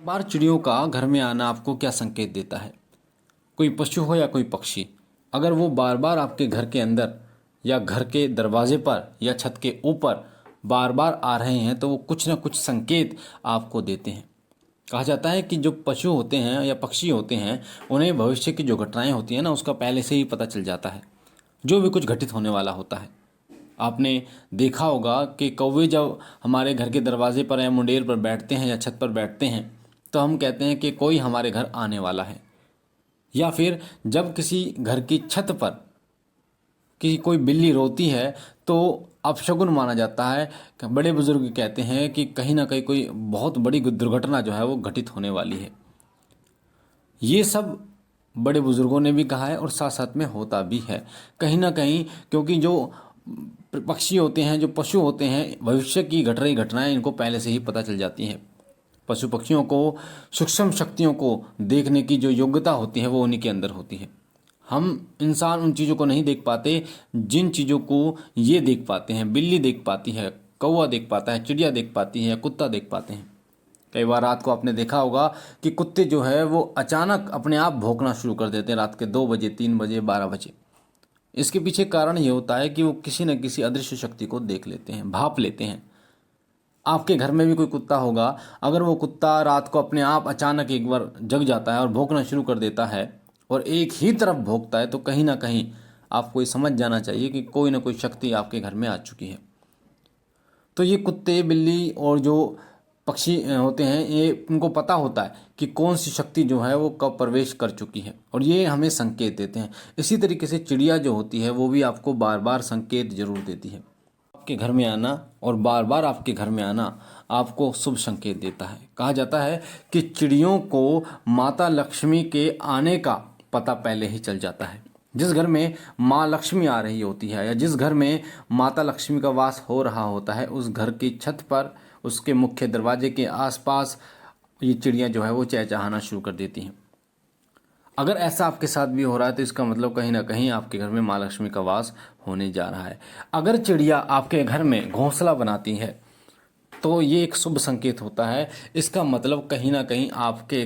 बार चिड़ियों का घर में आना आपको क्या संकेत देता है? कोई पशु हो या कोई पक्षी, अगर वो बार बार आपके घर के अंदर या घर के दरवाजे पर या छत के ऊपर बार बार आ रहे हैं तो वो कुछ ना कुछ संकेत आपको देते हैं। कहा जाता है कि जो पशु होते हैं या पक्षी होते हैं उन्हें भविष्य की जो घटनाएं होती हैं ना उसका पहले से ही पता चल जाता है, जो भी कुछ घटित होने वाला होता है। आपने देखा होगा कि कौवे जब हमारे घर के दरवाजे पर या मुंडेर पर बैठते हैं या छत पर बैठते हैं तो हम कहते हैं कि कोई हमारे घर आने वाला है। या फिर जब किसी घर की छत पर कि कोई बिल्ली रोती है तो अपशगुन माना जाता है। बड़े बुजुर्ग कहते हैं कि कहीं ना कहीं कोई बहुत बड़ी दुर्घटना जो है वो घटित होने वाली है। ये सब बड़े बुजुर्गों ने भी कहा है और साथ साथ में होता भी है कहीं ना कहीं, क्योंकि जो पक्षी होते हैं, जो पशु होते हैं, भविष्य की घट रही घटनाएं इनको पहले से ही पता चल जाती हैं। पशु पक्षियों को सूक्ष्म शक्तियों को देखने की जो योग्यता होती है वो उन्हीं के अंदर होती है। हम इंसान उन चीज़ों को नहीं देख पाते जिन चीज़ों को ये देख पाते हैं। बिल्ली देख पाती है, कौवा देख पाता है, चिड़िया देख पाती है, कुत्ता देख पाते हैं। कई बार रात को आपने देखा होगा कि कुत्ते जो है वो अचानक अपने आप भौंकना शुरू कर देते हैं, रात के 2 बजे, 3 बजे, 12 बजे। इसके पीछे कारण ये होता है कि वो किसी न किसी अदृश्य शक्ति को देख लेते हैं, भाप लेते हैं। आपके घर में भी कोई कुत्ता होगा, अगर वो कुत्ता रात को अपने आप अचानक एक बार जग जाता है और भौंकना शुरू कर देता है और एक ही तरफ भौंकता है तो कहीं ना कहीं आपको ये समझ जाना चाहिए कि कोई ना कोई शक्ति आपके घर में आ चुकी है। तो ये कुत्ते, बिल्ली और जो पक्षी होते हैं ये उनको पता होता है कि कौन सी शक्ति जो है वो कब प्रवेश कर चुकी है और ये हमें संकेत देते हैं। इसी तरीके से चिड़िया जो होती है वो भी आपको बार बार संकेत जरूर देती है। आपके घर में आना और बार बार आपके घर में आना आपको शुभ संकेत देता है। कहा जाता है कि चिड़ियों को माता लक्ष्मी के आने का पता पहले ही चल जाता है। जिस घर में माँ लक्ष्मी आ रही होती है या जिस घर में माता लक्ष्मी का वास हो रहा होता है उस घर की छत पर, उसके मुख्य दरवाजे के आसपास ये चिड़िया जो है वो चहचहाना शुरू कर देती हैं। अगर ऐसा आपके साथ भी हो रहा है तो इसका मतलब कहीं ना कहीं आपके घर में माँ लक्ष्मी का वास होने जा रहा है। अगर चिड़िया आपके घर में घोंसला बनाती है तो ये एक शुभ संकेत होता है। इसका मतलब कहीं ना कहीं आपके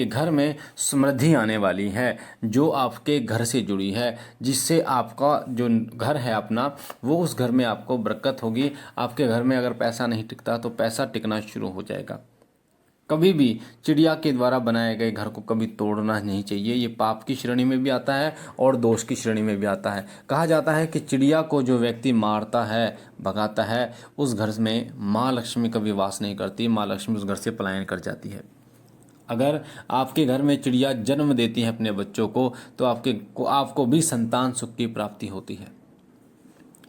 घर में समृद्धि आने वाली है जो आपके घर से जुड़ी है, जिससे आपका जो घर है अपना वो उस घर में आपको बरकत होगी। आपके घर में अगर पैसा नहीं टिकता तो पैसा टिकना शुरू हो जाएगा। कभी भी चिड़िया के द्वारा बनाए गए घर को कभी तोड़ना नहीं चाहिए। ये पाप की श्रेणी में भी आता है और दोष की श्रेणी में भी आता है। कहा जाता है कि चिड़िया को जो व्यक्ति मारता है, भगाता है, उस घर में माँ लक्ष्मी कभी वास नहीं करती, माँ लक्ष्मी उस घर से पलायन कर जाती है। अगर आपके घर में चिड़िया जन्म देती है अपने बच्चों को तो आपको भी संतान सुख की प्राप्ति होती है।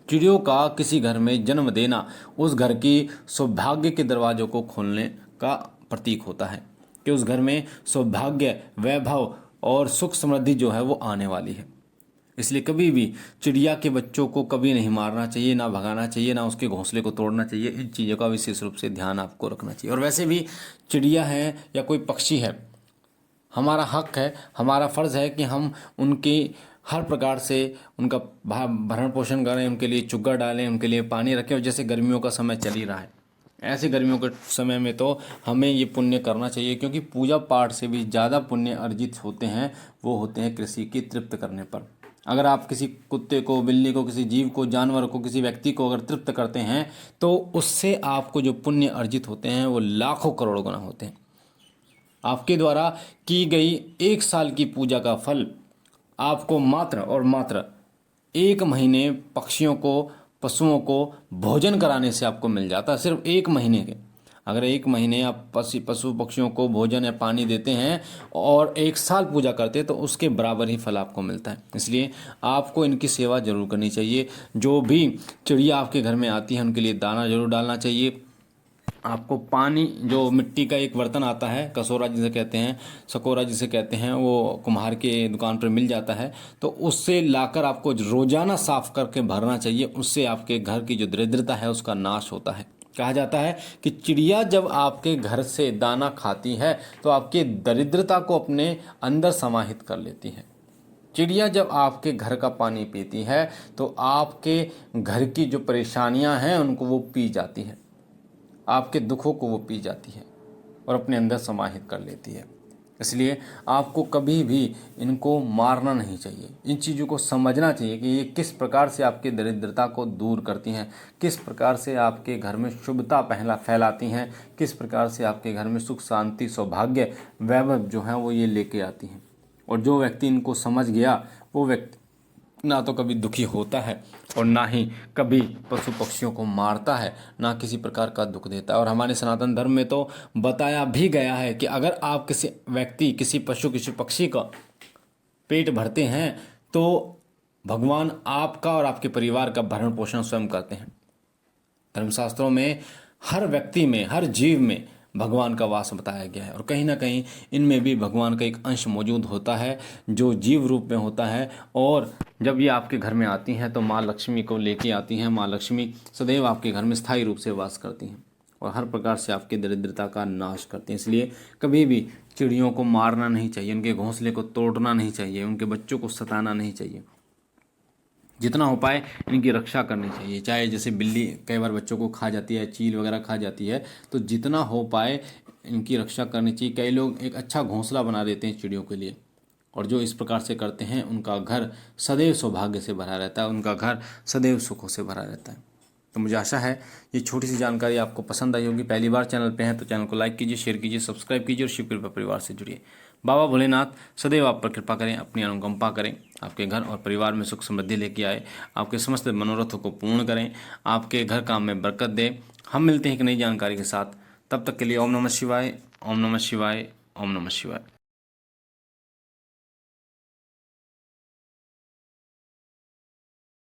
चिड़ियों का किसी घर में जन्म देना उस घर की सौभाग्य के दरवाजों को खोलने का प्रतीक होता है कि उस घर में सौभाग्य, वैभव और सुख समृद्धि जो है वो आने वाली है। इसलिए कभी भी चिड़िया के बच्चों को कभी नहीं मारना चाहिए, ना भगाना चाहिए, ना उसके घोंसले को तोड़ना चाहिए। इन चीज़ों का विशेष रूप से ध्यान आपको रखना चाहिए। और वैसे भी चिड़िया है या कोई पक्षी है, हमारा हक है, हमारा फ़र्ज़ है कि हम उनकी हर प्रकार से उनका भरण पोषण करें, उनके लिए चुग्गा डालें, उनके लिए पानी रखें। और जैसे गर्मियों का समय चल ही रहा है, ऐसे गर्मियों के समय में तो हमें ये पुण्य करना चाहिए, क्योंकि पूजा पाठ से भी ज़्यादा पुण्य अर्जित होते हैं वो होते हैं कृषि की तृप्त करने पर। अगर आप किसी कुत्ते को, बिल्ली को, किसी जीव को, जानवर को, किसी व्यक्ति को अगर तृप्त करते हैं तो उससे आपको जो पुण्य अर्जित होते हैं वो लाखों करोड़ों गुना होते हैं। आपके द्वारा की गई 1 साल की पूजा का फल आपको मात्र और मात्र 1 महीने पक्षियों को, पशुओं को भोजन कराने से आपको मिल जाता है। सिर्फ 1 महीने के, अगर 1 महीने आप पशु पक्षियों को भोजन या पानी देते हैं और 1 साल पूजा करते हैं तो उसके बराबर ही फल आपको मिलता है। इसलिए आपको इनकी सेवा जरूर करनी चाहिए। जो भी चिड़िया आपके घर में आती है उनके लिए दाना जरूर डालना चाहिए। आपको पानी, जो मिट्टी का एक बर्तन आता है, कसोरा जिसे कहते हैं, सकोरा जिसे कहते हैं, वो कुम्हार के दुकान पर मिल जाता है, तो उससे लाकर आपको रोजाना साफ करके भरना चाहिए। उससे आपके घर की जो दरिद्रता है उसका नाश होता है। कहा जाता है कि चिड़िया जब आपके घर से दाना खाती है तो आपकी दरिद्रता को अपने अंदर समाहित कर लेती है। चिड़िया जब आपके घर का पानी पीती है तो आपके घर की जो परेशानियां हैं उनको वो पी जाती है, आपके दुखों को वो पी जाती है। और अपने अंदर समाहित कर लेती है। इसलिए आपको कभी भी इनको मारना नहीं चाहिए। इन चीज़ों को समझना चाहिए कि ये किस प्रकार से आपकी दरिद्रता को दूर करती हैं, किस प्रकार से आपके घर में शुभता फैलाती हैं, किस प्रकार से आपके घर में सुख शांति सौभाग्य वैभव जो है वो ये लेके आती हैं। और जो व्यक्ति इनको समझ गया वो व्यक्ति ना तो कभी दुखी होता है और ना ही कभी पशु पक्षियों को मारता है, ना किसी प्रकार का दुख देता है। और हमारे सनातन धर्म में तो बताया भी गया है कि अगर आप किसी व्यक्ति, किसी पशु, किसी पक्षी का पेट भरते हैं तो भगवान आपका और आपके परिवार का भरण पोषण स्वयं करते हैं। धर्मशास्त्रों में हर व्यक्ति में, हर जीव में भगवान का वास बताया गया है और कहीं ना कहीं इनमें भी भगवान का एक अंश मौजूद होता है जो जीव रूप में होता है। और जब ये आपके घर में आती हैं तो माँ लक्ष्मी को लेके आती हैं। माँ लक्ष्मी सदैव आपके घर में स्थायी रूप से वास करती हैं और हर प्रकार से आपकी दरिद्रता का नाश करती हैं। इसलिए कभी भी चिड़ियों को मारना नहीं चाहिए, उनके घोंसले को तोड़ना नहीं चाहिए, उनके बच्चों को सताना नहीं चाहिए। जितना हो पाए इनकी रक्षा करनी चाहिए। चाहे जैसे बिल्ली कई बार बच्चों को खा जाती है, चील वगैरह खा जाती है, तो जितना हो पाए इनकी रक्षा करनी चाहिए। कई लोग एक अच्छा घोंसला बना देते हैं चिड़ियों के लिए, और जो इस प्रकार से करते हैं उनका घर सदैव सौभाग्य से भरा रहता है, उनका घर सदैव सुखों से भरा रहता है। तो मुझे आशा है ये छोटी सी जानकारी आपको पसंद आई होगी। पहली बार चैनल पे हैं तो चैनल को लाइक कीजिए, शेयर कीजिए, सब्सक्राइब कीजिए और शिव कृपा परिवार से जुड़िए। बाबा भोलेनाथ सदैव आप पर कृपा करें, अपनी अनुकंपा करें, आपके घर और परिवार में सुख समृद्धि लेके आए, आपके समस्त मनोरथों को पूर्ण करें, आपके घर काम में बरकत दे। हम मिलते हैं एक नई जानकारी के साथ, तब तक के लिए ओम नमः शिवाय, ओम नमः शिवाय, ओम नमः शिवाय।